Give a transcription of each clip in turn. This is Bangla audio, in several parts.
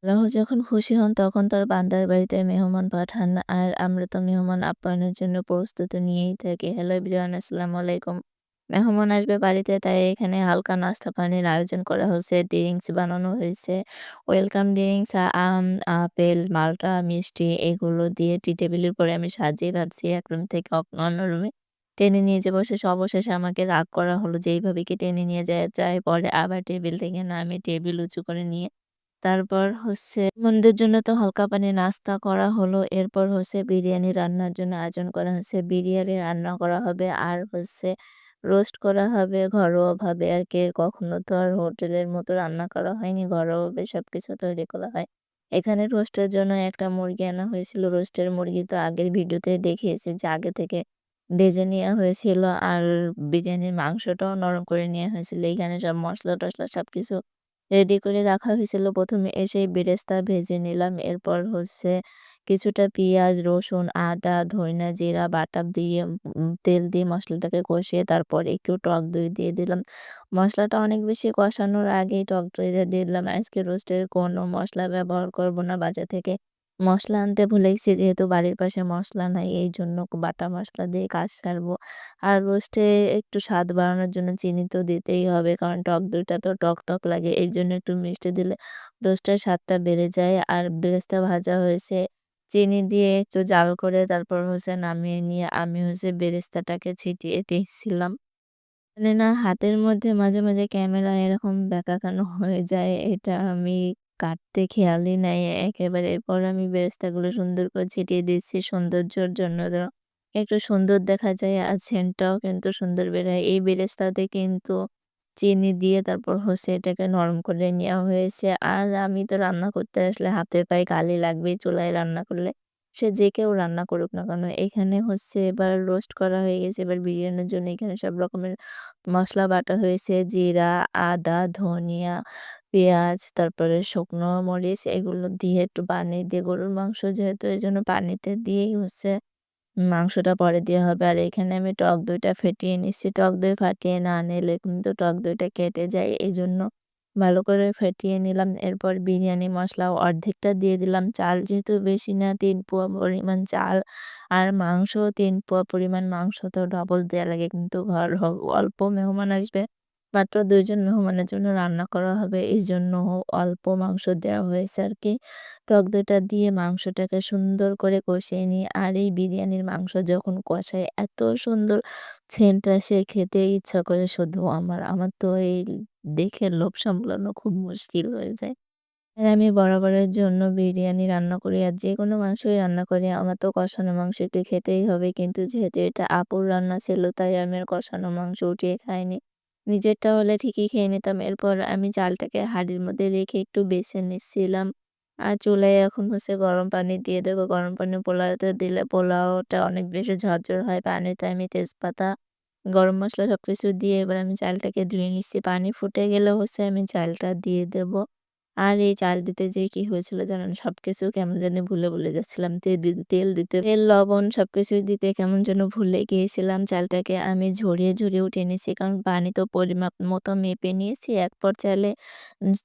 আল্লাহ যখন খুশি হন তখন তার বান্দার বাড়িতে মেহমান পাঠান। আর আমরা তো মেহমান আপ্যায়নের জন্য প্রস্তুতি নিয়েই থাকি। হ্যালো এভরিওয়ান, আসসালামু আলাইকুম। মেহমান আসবে বাড়িতে, তাই এখানে হালকা নাস্তা পানির আয়োজন করা হয়েছে। ড্রিংকস বানানো হয়েছে। ওয়েলকাম ড্রিংকস, আম, আপেল, মাল্টা, মিষ্টি এগুলো দিয়ে টি টেবিলের পরে আমি সাজিয়ে রাখছি। এক রুম থেকে অন্য রুমে টেনে নিয়ে যাবো। অবশেষে আমাকে রাগ করা হলো যে এইভাবে কি টেনে নিয়ে যায়। পরে আবার টেবিল থেকে নামিয়ে টেবিল উঁচু করে নিয়ে তারপর মেহমানদের জন্য তো হালকা পানি নাস্তা করা হলো। এরপর বিরিয়ানি রান্নার জন্য আয়োজন করা হয়েছে। বিরিয়ানি রান্না করা হবে আর রোস্ট করা হবে ঘরোয়াভাবে আরকি। কখনো তো আর হোটেলের মতো রান্না করা হয়নি। ঘরোয়াভাবে সবকিছু তৈরি করা হয়। এখানে রোস্টের জন্য একটা মুরগি আনা হয়েছিল। রোস্টের মুরগি তো আগের ভিডিওতে দেখিয়েছি যে আগে থেকে ভেজে নেয়া হয়েছিল। আর বিরিয়ানির মাংসটাও নরম করে নেয়া হয়েছিল। এইখানে সব মসলা-টসলা সবকিছু রেডি করে রাখা হয়েছিল। ১ম এ এসেই বেরেস্তা ভেজে নিলাম। এরপর কিছুটা পিঁয়াজ, রসুন, আদা, ধইনা, জিরা বাটা দিয়ে তেল দিয়ে মসলাটাকে কষিয়ে তারপর একটু টক দই দিয়ে দিলাম। মসলাটা অনেক বেশি কষানোর আগেই টক দইটা দিয়ে দিলাম। আজকে রোস্টে কোনো মসলা ব্যবহার করব না। বাজার থেকে মসলা আনতে ভুলে গেছি, যেহেতু বাড়ির পাশে মসলা নাই এইজন্য বাটা মসলা দিয়ে কাজ সারবো। আর রোস্টে একটু স্বাদ বাড়ানোর জন্য চিনি তো দিতেই হবে। কারণ টক দইটা তো টক লাগে। এইজন্য একটু মিষ্টি দিলে রোস্টের স্বাদটা বেড়ে যায়। আর বেরেস্তা ভাজা হয়েছে। চিনি দিয়ে একটু জাল করে তারপর নামিয়ে নিয়ে আমি বেরেস্তাটাকে ছিটিয়ে দিয়েছিলাম। মানে না হাতের মধ্যে মাঝে মাঝে ক্যামেরা এরকম বেঁকানো হয়ে যায়। এটা আমি কাটতে খেয়ালই নাই একেবারে। এরপর আমি বেরেস্তাগুলো সুন্দর করে ছিটিয়ে দিচ্ছি সৌন্দর্যর জন্য। একটু সুন্দর দেখা যায় আর সেন্টটাও কিন্তু সুন্দর বের হয়। এই বেরেস্তাতে কিন্তু চিনি দিয়ে তারপর এটাকে নরম করে নেওয়া হয়েছে। আর আমি তো রান্না করতে আসলে হাতে পায়ে কালি লাগবেই চুলায় রান্না করলে। সে যে কেউ রান্না করুক না কেন। এখানে এবার রোস্ট করা হয়ে গেছে। এবার বিরিয়ানির জন্য এখানে সব রকমের মসলা বাটা হয়েছে। জিরা, আদা, ধনিয়া, পেঁয়াজ, তারপরে শুকনো মরিচ এগুলো দিয়ে একটু পানি দিয়ে গরুর মাংস যেহেতু এজন্য পানিতে দিয়েই মাংসটা পরে দেয়া হবে। আর এখানে আমি টক দইটা ফেটিয়ে নিচ্ছি। টক দই ফাটিয়ে না নিলে কিন্তু টক দইটা কেটে যায়। এজন্য ভালো করে ফেটিয়ে নিলাম। এরপর বিরিয়ানি মসলাও অর্ধেকটা দিয়ে দিলাম। চাল যেহেতু বেশি না, ৩ পোয়া পরিমাণ চাল আর মাংস ৩ পোয়া পরিমাণ মাংস, তো ডবল দেয়া লাগে কিন্তু অল্প মেহমান আসবে। মাত্র ২ জন মেহমানের জন্য রান্না করা হবে। এজন্য অল্প মাংস দেওয়া হয়েছে আরকি। টক দইটা দিয়ে মাংসটাকে সুন্দর করে কষিয়ে নিই। আর এই বিরিয়ানির মাংস যখন কষাই এত সুন্দর সেন্ট আসে, খেতে ইচ্ছা করে শুধু আমার। আমার তো এই দেখে লোভ সামলানো খুব মুশকিল হয়ে যায়। আর আমি বরাবরের জন্য বিরিয়ানি রান্না করি আর যেকোনো মাংসই রান্না করি। আমার তো কষানো মাংস একটু খেতেই হবে। কিন্তু যেহেতু এটা আপুর রান্না ছিল তাই আমি আর কষানো মাংস উঠিয়ে খাইনি। নিজেরটা হলে ঠিকই খেয়ে নিতাম। এরপর আমি চালটাকে হাঁড়ির মধ্যে রেখে একটু বেছে নিচ্ছিলাম। আর চুলায় এখন গরম পানি দিয়ে দেবো। গরম পানি পোলাওতে দিলে পোলাওটা অনেক বেশি ঝরঝর হয়। পানিতে আমি তেজপাতা, গরম মসলা সবকিছু দিয়ে এবার আমি চালটাকে ধুয়ে নিচ্ছি। পানি ফুটে গেলে আমি চালটা দিয়ে দেবো। আর এই চাল দিতে যেয়ে কি হয়েছিল জানেন? সবকিছু কেমন জানি ভুলে যাচ্ছিলাম। তেল দিতে, তেল, লবণ সবকিছুই দিতে কেমন যেন ভুলে গিয়েছিলাম। চালটাকে আমি ঝরিয়ে উঠিয়ে নিয়েছি। কারণ পানি তো পরিমাপ মতো মেপে নিয়েছি। এক পট চালে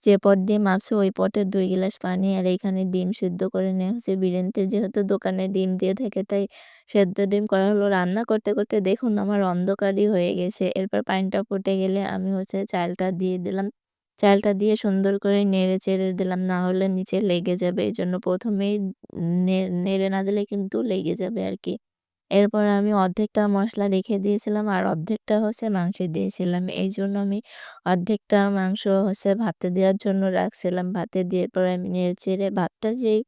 যে পট দিয়ে মাপছি ওই পটে ২ গিলাস পানি। আর এইখানে ডিম সিদ্ধ করে নেওয়া হয়েছে। বিরিয়ানিতে যেহেতু দোকানে ডিম দিয়ে থাকে তাই সেদ্ধ ডিম করা হলো। রান্না করতে দেখুন আমার অন্ধকারই হয়ে গেছে। এরপর পানিটা ফুটে গেলে আমি চালটা দিয়ে দিলাম। চালটা দিয়ে সুন্দর করে নেড়ে-চেড়ে দিলাম, না হলে নিচে লেগে যাবে। এজন্য ১ম এই নেড়ে না দিলে কিন্তু লেগে যাবে আরকি। এরপর আমি অর্ধেকটা মসলা রেখে দিয়েছিলাম আর অর্ধেকটা মাংসে দিয়েছিলাম। এইজন্য আমি অর্ধেকটা মাংস ভাতে দেওয়ার জন্য রাখছিলাম। ভাতে দিয়ে পরে আমি নেড়ে-চেড়ে ভাতটা যেই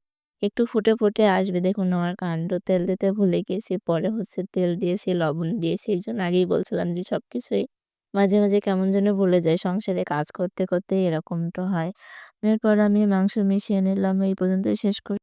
একটু ফুটে আসবে, দেখুন আমার কাণ্ড, তেল দিতে ভুলে গেছি। পরে তেল দিয়েছি, লবণ দিয়েছি। এইজন্য আগেই বলছিলাম যে সবকিছুই মাঝে মাঝে কেমন যেন ভুলে যাই। সংসারে কাজ করতে এরকমটা হয়। এরপর আমি মাংস মিশিয়ে নিলাম। এই পর্যন্তই শেষ কর